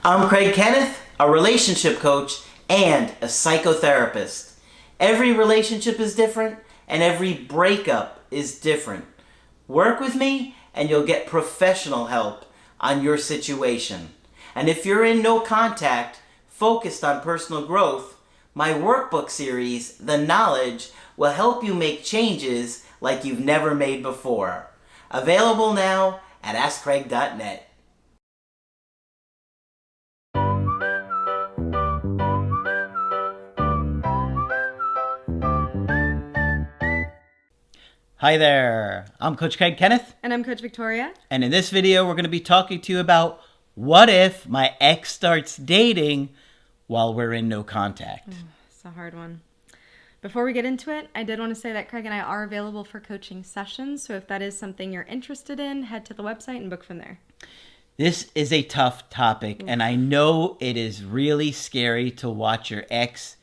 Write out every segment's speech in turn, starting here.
I'm Craig Kenneth, a relationship coach and a psychotherapist. Every relationship is different and every breakup is different. Work with me and you'll get professional help on your situation. And if you're in no contact, focused on personal growth, my workbook series, The Knowledge, will help you make changes like you've never made before. Available now at AskCraig.net. Hi there, I'm Coach Craig Kenneth. And I'm Coach Victoria. And in this video, we're going to be talking to you about what if my ex starts dating while we're in no contact. It's a hard one. Before we get into it, I did want to say that Craig and I are available for coaching sessions. So if that is something you're interested in, head to the website and book from there. This is a tough topic, and I know it is really scary to watch your ex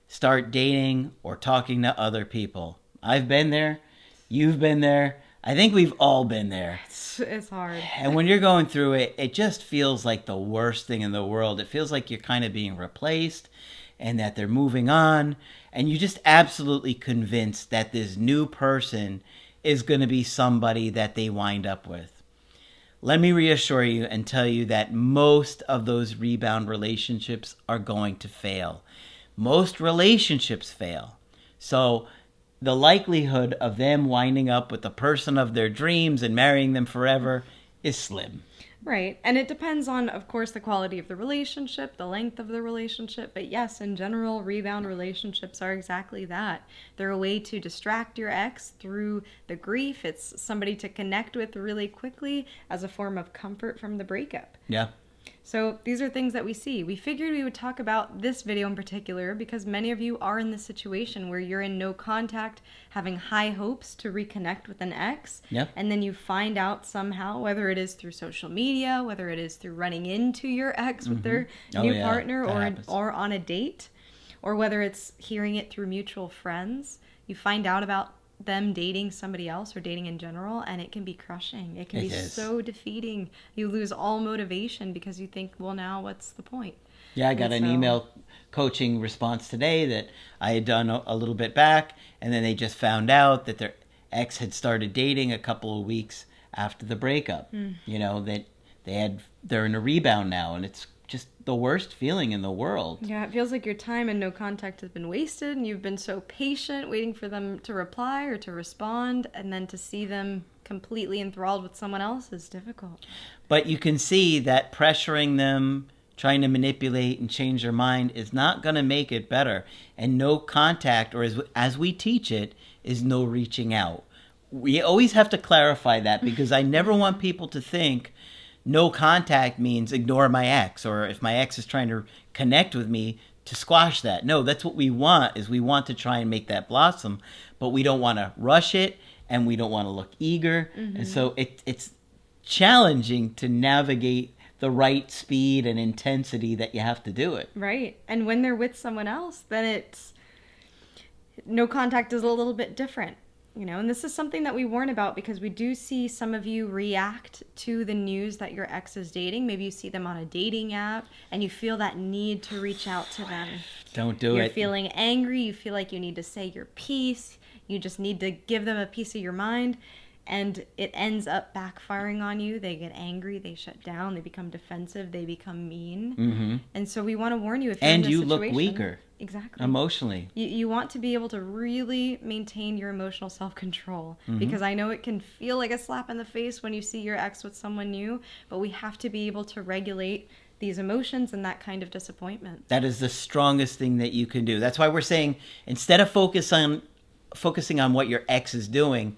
start dating or talking to other people. I've been there. You've been there. I think we've all been there. It's hard. And when you're going through it, it just feels like the worst thing in the world. It feels like you're kind of being replaced and that they're moving on. And you're just absolutely convinced that this new person is going to be somebody that they wind up with. Let me reassure you and tell you that most of those rebound relationships are going to fail. Most relationships fail. So the likelihood of them winding up with the person of their dreams and marrying them forever is slim. Right. And it depends on, of course, the quality of the relationship, the length of the relationship. But yes, in general, rebound relationships are exactly that. They're a way to distract your ex through the grief. It's somebody to connect with really quickly as a form of comfort from the breakup. Yeah. So these are things that we see. We figured we would talk about this video in particular because many of you are in this situation where you're in no contact, having high hopes to reconnect with an ex. Yep. And then you find out somehow, whether it is through social media, whether it is through running into your ex with their new partner or on a date, or whether it's hearing it through mutual friends, you find out about them dating somebody else or dating in general, and it can be crushing. It can be so defeating. You lose all motivation because you think, well, now what's the point? Yeah, I got an email coaching response today that I had done a little bit back, and then they just found out that their ex had started dating a couple of weeks after the breakup. You know, that they're in a rebound now, and it's just the worst feeling in the world. Yeah, it feels like your time in no contact has been wasted, and you've been so patient waiting for them to reply or to respond, and then to see them completely enthralled with someone else is difficult. But you can see that pressuring them, trying to manipulate and change their mind is not going to make it better. And no contact, or as we teach it, is no reaching out. We always have to clarify that because I never want people to think no contact means ignore my ex, or if my ex is trying to connect with me, to squash that. No, that's what we want, is we want to try and make that blossom, but we don't want to rush it, and we don't want to look eager. And so it's challenging to navigate the right speed and intensity that you have to do it. Right. And when they're with someone else, then it's no contact is a little bit different. You know, and this is something that we warn about because we do see some of you react to the news that your ex is dating. Maybe you see them on a dating app and you feel that need to reach out to them. Don't do it. You're feeling angry. You feel like you need to say your piece. You just need to give them a piece of your mind. And it ends up backfiring on you. They get angry. They shut down. They become defensive. They become mean. And so we want to warn you if you're in this situation. And you look weaker. Exactly. Emotionally. You want to be able to really maintain your emotional self-control because I know it can feel like a slap in the face when you see your ex with someone new, but we have to be able to regulate these emotions and that kind of disappointment. That is the strongest thing that you can do. That's why we're saying instead of focusing on what your ex is doing,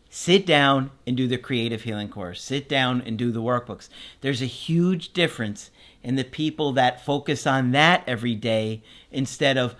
sit down and do the creative healing course. Sit down and do the workbooks. There's a huge difference in the people that focus on that every day instead of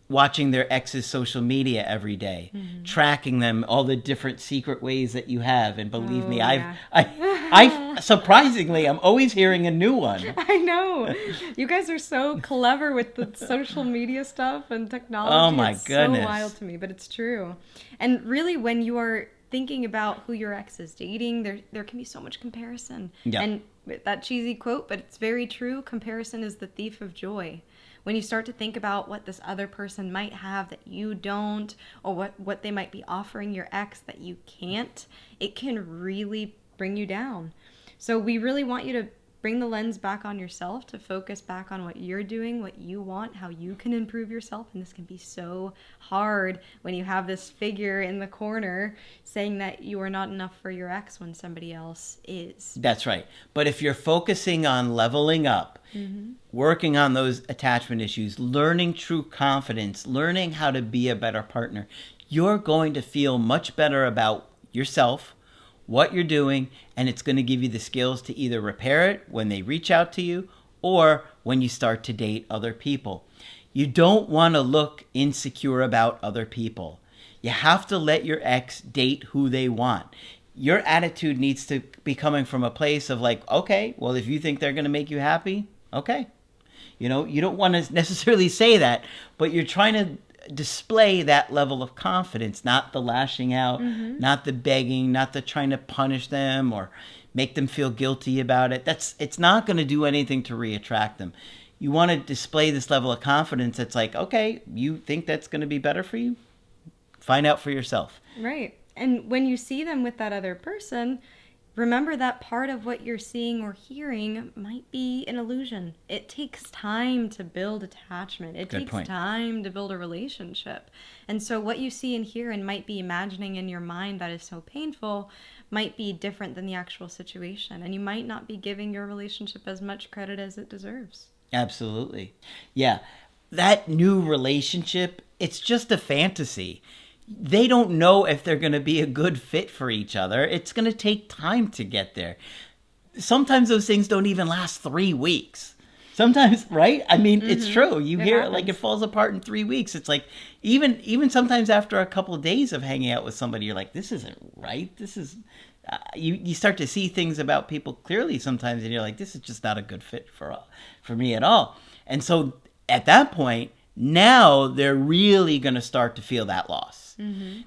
watching their ex's social media every day, tracking them, all the different secret ways that you have. And believe me, I surprisingly, I'm always hearing a new one. I know. You guys are so clever with the social media stuff and technology. Oh my goodness. goodness. It's so wild to me, but it's true. And really, when you are thinking about who your ex is dating, there can be so much comparison. Yeah. And that cheesy quote, but it's very true. Comparison is the thief of joy. When you start to think about what this other person might have that you don't, or what they might be offering your ex that you can't, it can really bring you down. So we really want you to bring the lens back on yourself, to focus back on what you're doing, what you want, how you can improve yourself. And this can be so hard when you have this figure in the corner saying that you are not enough for your ex when somebody else is. That's right. But if you're focusing on leveling up, working on those attachment issues, learning true confidence, learning how to be a better partner, you're going to feel much better about yourself, what you're doing, and it's going to give you the skills to either repair it when they reach out to you or when you start to date other people. You don't want to look insecure about other people. You have to let your ex date who they want. Your attitude needs to be coming from a place of like, okay, well, if you think they're going to make you happy, okay. You know, you don't want to necessarily say that, but you're trying to display that level of confidence, not the lashing out, not the begging, not the trying to punish them or make them feel guilty about it. It's not going to do anything to reattract them. You want to display this level of confidence that's like, okay, you think that's going to be better for you? Find out for yourself. Right. And when you see them with that other person, remember that part of what you're seeing or hearing might be an illusion. It takes time to build attachment. It takes time to build a relationship. And so what you see and hear and might be imagining in your mind that is so painful might be different than the actual situation. And you might not be giving your relationship as much credit as it deserves. Absolutely. Yeah. That new relationship, it's just a fantasy. They don't know if they're going to be a good fit for each other. It's going to take time to get there. Sometimes those things don't even last 3 weeks. Sometimes, right? I mean, it's true. You hear it like it falls apart in 3 weeks. It's like even sometimes after a couple of days of hanging out with somebody, you're like, this isn't right. This is you start to see things about people clearly sometimes, and you're like, this is just not a good fit for me at all. And so at that point, now they're really going to start to feel that loss.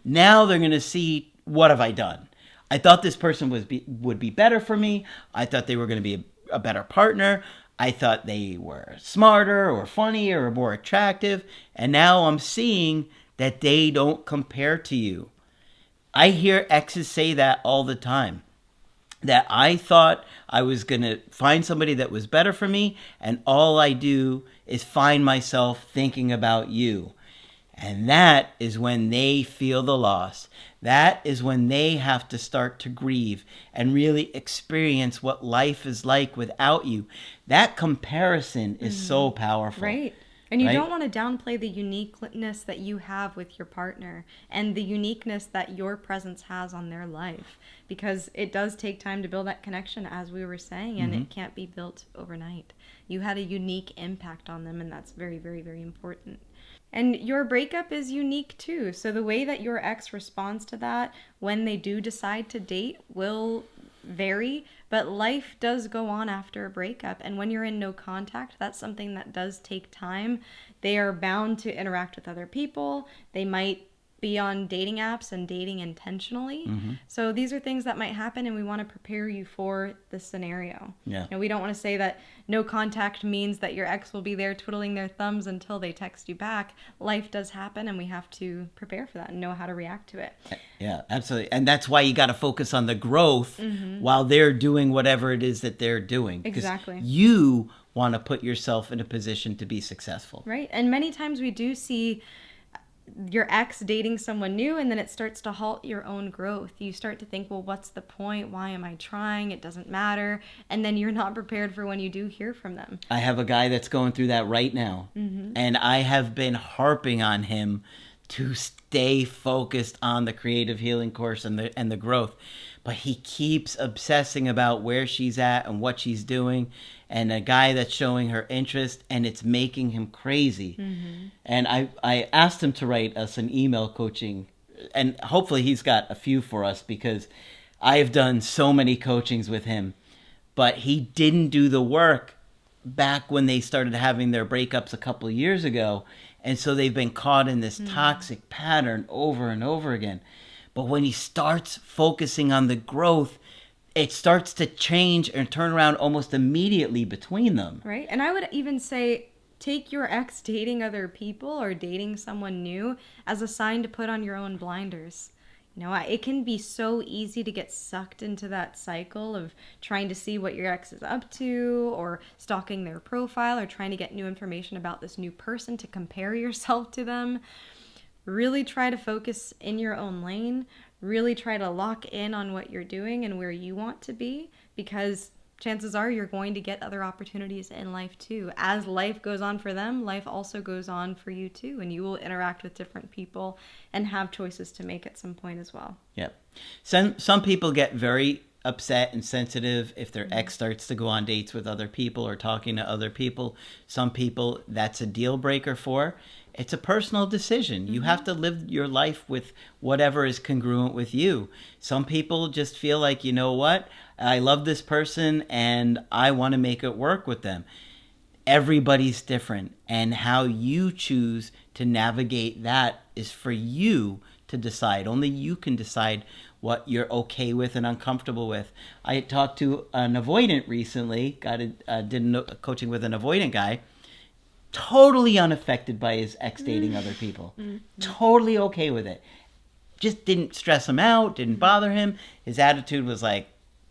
Now they're going to see, what have I done? I thought this person would be better for me. I thought they were going to be a better partner. I thought they were smarter or funnier or more attractive. And now I'm seeing that they don't compare to you. I hear exes say that all the time. That I thought I was going to find somebody that was better for me, and all I do is find myself thinking about you. And that is when they feel the loss. That is when they have to start to grieve and really experience what life is like without you. That comparison is so powerful. Right. And you don't want to downplay the uniqueness that you have with your partner and the uniqueness that your presence has on their life, because it does take time to build that connection, as we were saying, and it can't be built overnight. You had a unique impact on them, and that's very, very, very important. And your breakup is unique too. So the way that your ex responds to that when they do decide to date will vary, but life does go on after a breakup. And when you're in no contact, that's something that does take time. They are bound to interact with other people. They might be on dating apps and dating intentionally. So these are things that might happen, and we want to prepare you for the scenario. Yeah. And we don't want to say that no contact means that your ex will be there twiddling their thumbs until they text you back. Life does happen, and we have to prepare for that and know how to react to it. Yeah, absolutely. And that's why you got to focus on the growth while they're doing whatever it is that they're doing. Exactly. You want to put yourself in a position to be successful. Right. And many times we do see your ex dating someone new, and then it starts to halt your own growth. You start to think, well, what's the point? Why am I trying? It doesn't matter. And then you're not prepared for when you do hear from them. I have a guy that's going through that right now. And I have been harping on him to stay focused on the creative healing course and the growth. But he keeps obsessing about where she's at and what she's doing, and a guy that's showing her interest, and it's making him crazy. And I asked him to write us an email coaching, and hopefully he's got a few for us, because I've done so many coachings with him, but he didn't do the work back when they started having their breakups a couple of years ago. And so they've been caught in this toxic pattern over and over again. But when he starts focusing on the growth, it starts to change and turn around almost immediately between them. Right. And I would even say, take your ex dating other people or dating someone new as a sign to put on your own blinders. You know, it can be so easy to get sucked into that cycle of trying to see what your ex is up to, or stalking their profile, or trying to get new information about this new person to compare yourself to them. Really try to focus in your own lane. Really try to lock in on what you're doing and where you want to be, because chances are you're going to get other opportunities in life too. As life goes on for them, life also goes on for you too, and you will interact with different people and have choices to make at some point as well. Yep. Some people get very upset and sensitive if their ex starts to go on dates with other people or talking to other people. Some people, that's a deal breaker for. It's a personal decision. You have to live your life with whatever is congruent with you. Some people just feel like, you know what? I love this person and I want to make it work with them. Everybody's different, and how you choose to navigate that is for you to decide. Only you can decide what you're okay with and uncomfortable with. I talked to an avoidant recently, did coaching with an avoidant guy, totally unaffected by his ex dating other people. Totally okay with it. Just didn't stress him out, didn't bother him. His attitude was like,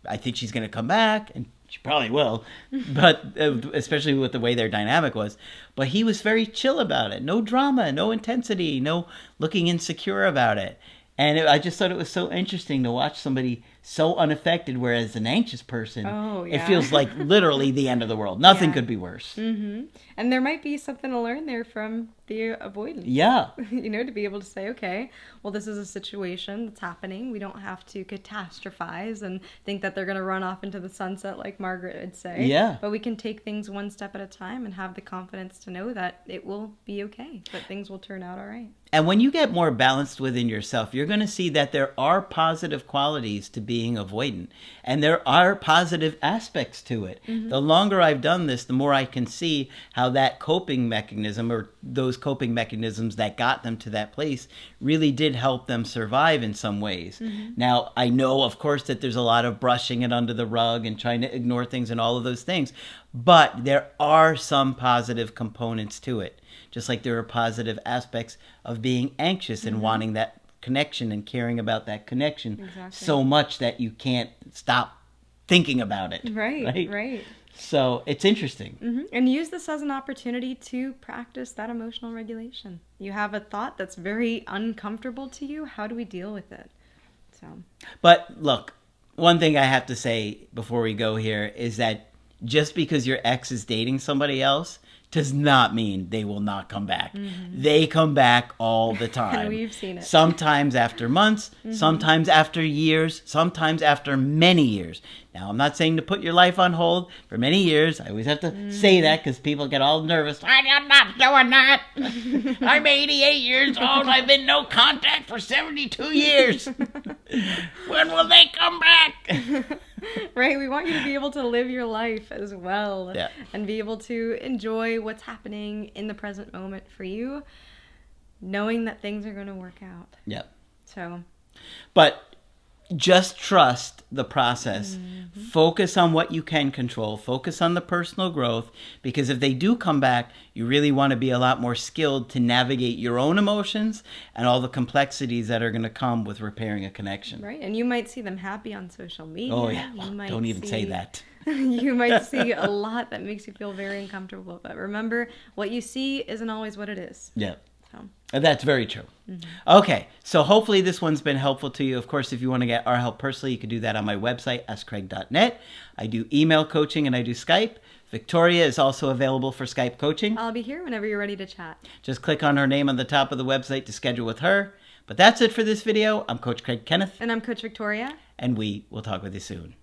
I think she's going to come back, and she probably will, but especially with the way their dynamic was. But he was very chill about it. No drama, no intensity, no looking insecure about it. And I just thought it was so interesting to watch somebody so unaffected, whereas an anxious person, it feels like literally the end of the world. Nothing could be worse. And there might be something to learn there from the avoidance. Yeah. You know, to be able to say, okay, well, this is a situation that's happening. We don't have to catastrophize and think that they're going to run off into the sunset like Margaret would say. Yeah. But we can take things one step at a time and have the confidence to know that it will be okay, that things will turn out all right. And when you get more balanced within yourself, you're going to see that there are positive qualities to being avoidant. And there are positive aspects to it. The longer I've done this, the more I can see how that coping mechanism, or those coping mechanisms that got them to that place, really did help them survive in some ways. Now, I know, of course, that there's a lot of brushing it under the rug and trying to ignore things and all of those things. But there are some positive components to it. Just like there are positive aspects of being anxious and wanting that connection and caring about that connection so much that you can't stop thinking about it. Right. So it's interesting. And use this as an opportunity to practice that emotional regulation. You have a thought that's very uncomfortable to you. How do we deal with it? But look, one thing I have to say before we go here is that just because your ex is dating somebody else does not mean they will not come back. They come back all the time. And we've seen it. Sometimes after months, sometimes after years, sometimes after many years. Now, I'm not saying to put your life on hold for many years. I always have to say that because people get all nervous. I'm not doing that. I'm 88 years old. I've been no contact for 72 years. When will they come back? Right, we want you to be able to live your life as well, and be able to enjoy what's happening in the present moment for you, knowing that things are going to work out. But just trust the process. Focus on what you can control. Focus on the personal growth, because if they do come back, you really want to be a lot more skilled to navigate your own emotions and all the complexities that are going to come with repairing a connection. Right, and you might see them happy on social media. Oh, yeah. Don't even say that. You might see a lot that makes you feel very uncomfortable. But remember, what you see isn't always what it is. Yeah. That's very true. Okay, so hopefully this one's been helpful to you. Of course, if you want to get our help personally, you can do that on my website, askcraig.net. I do email coaching and I do Skype. Victoria is also available for Skype coaching. I'll be here whenever you're ready to chat. Just click on her name on the top of the website to schedule with her. But that's it for this video. I'm Coach Craig Kenneth. And I'm Coach Victoria. And we will talk with you soon.